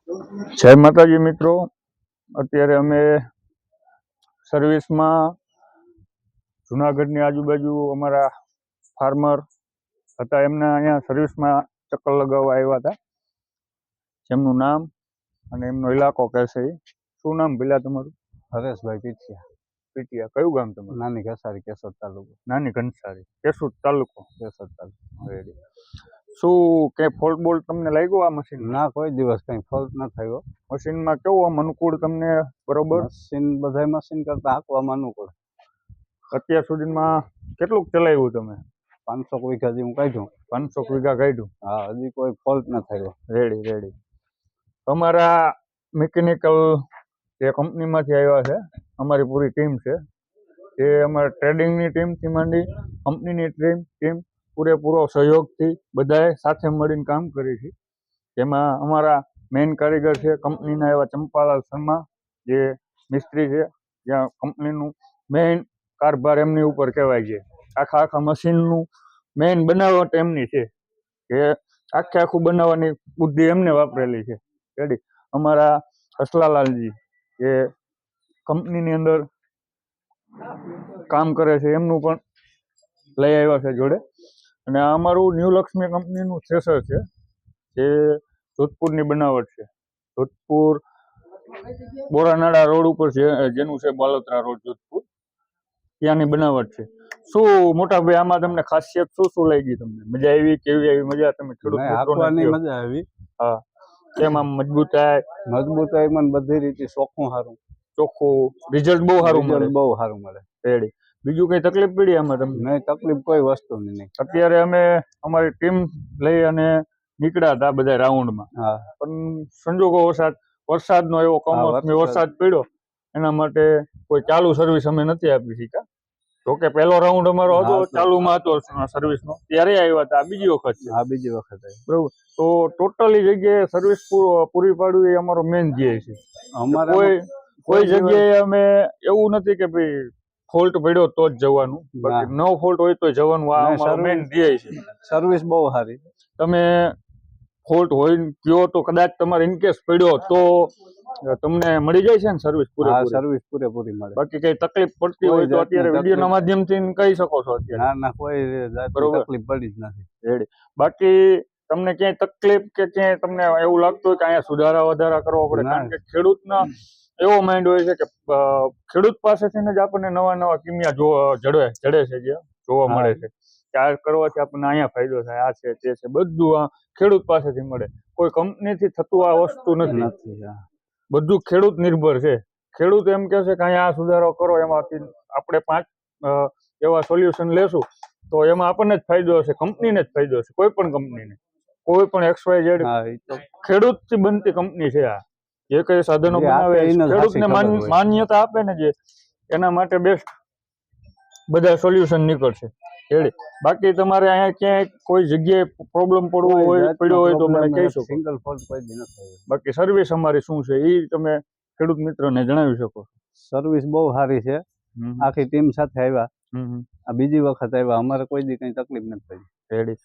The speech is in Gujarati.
જય માતાજી મિત્રો, અત્યારે અમે સર્વિસમાં જુનાગઢની આજુબાજુ અમારા ફાર્મર હતા, એમને અહીંયા સર્વિસમાં ચક્કર લગાવવા આવ્યા હતા. જેમનું નામ અને એમનો ઇલાકો કહેશે. શું નામ પેલા તમારું? હરેશભાઈ પીટિયા. પીટિયા. કયું ગામ તમારું? નાની ઘસારી, કેશોદ તાલુકો. નાની ઘસારી, કેશોદ તાલુકો. કેશોદ તાલુકો. રેડી. શું કઈ ફોલ્ટ બોલ્ટ તમને લાગ્યો આ મશીન? ના, કોઈ દિવસ કઈ ફોલ્ટ ન થયો. મશીનમાં કેવું આમ અનુકૂળ તમને? બરોબર. મશીન બધા મશીન કરતા હાંકવામાં અનુકૂળ. અત્યાર સુધીમાં કેટલું ચલાવ્યું તમે? 500 વીઘા હું કાઢ્યું. 500 વીઘા કાઢ્યું? હા, હજી કોઈ ફોલ્ટ ન થયો. રેડી. તમારા મિકેનિકલ જે કંપનીમાંથી આવ્યા છે, અમારી પૂરી ટીમ છે, એ અમારા ટ્રેડિંગની ટીમથી માંડી કંપનીની ટીમ પૂરેપૂરો સહયોગથી બધાએ સાથે મળીને કામ કરી છે. જેમાં અમારા મેઇન કારીગર છે કંપનીના એવા ચંપાલાલ શર્મા, જે મિસ્ત્રી છે, જ્યાં કંપનીનું મેઇન કારભાર એમની ઉપર કહેવાય છે. આખા મશીનનું મેઇન બનાવટ એમની છે, કે આખું બનાવવાની બુદ્ધિ એમને વાપરેલી છે. રેડી. અમારા હસલાલાલજી જે કંપનીની અંદર કામ કરે છે, એમનું પણ લઈ આવ્યા છે જોડે. અને આ અમારું ન્યૂ લક્ષ્મી કંપનીનું થ્રેશર છે, જે જોધપુરની બનાવટ છે. જોધપુર બોરાનાડા રોડ ઉપર છે, જેનું છે બાલોતરા રોડ, જોધપુર, ત્યાંની બનાવટ છે. શું મોટા ભાઈ આમાં તમને ખાસિયત શું લાગી? તમને મજા આવી? કેવી આવી મજા? તમે ખેડૂત મિત્રોને મજા આવી. હા, કેમ આમ મજબૂતાઈ મને બધી રીતે ચોખ્ખું રિઝલ્ટ બહુ સારું મળે. રેડી. બીજું કઈ તકલીફ પડી આમાં તમને? નહીં, તકલીફ કોઈ વસ્તુની નહીં. અત્યારે અમે અમારી ટીમ લઈ અને નીકળ્યા હતા બધા રાઉન્ડમાં, પણ સંજોગો વરસાદનો એવો કમોસમી વરસાદ પડ્યો, એના માટે કોઈ ચાલુ સર્વિસ અમે નથી આપી શક્યા. જોકે પહેલો રાઉન્ડ અમારો હતો, ચાલુમાં હતો સર્વિસનો, ત્યારે આવ્યા હતા. બીજી વખત છે. બીજી વખત બરોબર. તો ટોટલી જગ્યાએ સર્વિસ પૂરી પાડવી એ અમારો મેઇન ધ્યેય છે. કોઈ જગ્યાએ અમે એવું નથી કે ભાઈ ફોલ્ટ પડ્યો તો જ જવાનું, બાકી નો ફોલ્ટ હોય તો જવાનું. આ અમારો મેઇન ધ્યેય છે. સર્વિસ બહુ સારી. તમે ફોલ્ટ હોય કયો તો કદાચ તમારે ઇનકેસ પડ્યો તો તમને મળી જાય છે ને સર્વિસ પૂરેપૂરી મળે. બાકી કઈ તકલીફ પડતી હોય તો અત્યારે વિડીયોના માધ્યમથી કહી શકો છો અત્યારે? ના, કોઈ તકલીફ પડી જ નથી. રેડી. બાકી તમને ક્યાંય તકલીફ કે ક્યાંય તમને એવું લાગતું હોય કે અહીંયા સુધારા વધારા કરવા પડે? કારણ કે ખેડૂતના એવો માઇન્ડ હોય છે કે ખેડૂત પાસેથી જ આપણને નવા કિમિયા જડે છે, જે જોવા મળે છે કે આ કરવાથી આપણને અહીંયા ફાયદો થાય, આ છે તે છે, બધું આ ખેડૂત પાસેથી મળે. કોઈ કંપનીથી થતું આ વસ્તુ નથી. બધું ખેડૂત નિર્ભર છે. ખેડૂત એમ કહે છે કે અહીંયા આ સુધારો કરો, એમાંથી આપણે 5 એવા સોલ્યુશન લેશું તો એમાં આપણને જ ફાયદો હશે, કંપનીને જ ફાયદો હશે. કોઈ પણ કંપનીને, કોઈ પણ XYZ ખેડૂતથી બનતી કંપની છે. આ જે કઈ સાધનો બનાવે ખેડૂતને માન્યતા આપે ને, જે એના માટે બેસ્ટ બધા સોલ્યુશન નીકળશે. રેડી. બાકી તમારે અહીંયા ક્યાંય કોઈ જગ્યાએ પ્રોબ્લેમ પડ્યો હોય તો મને કહી શકો. સિંગલ ફોલ્ટ કોઈ દી ન થયો. બાકી સર્વિસ અમારી શું છે એ તમે ખેડૂત મિત્રને જણાવી શકો. સર્વિસ બહુ સારી છે. આખી ટીમ સાથે આવ્યા, આ બીજી વખત આવ્યા. અમારે કોઈ દી કઈ તકલીફ નથી પડી. રેડી.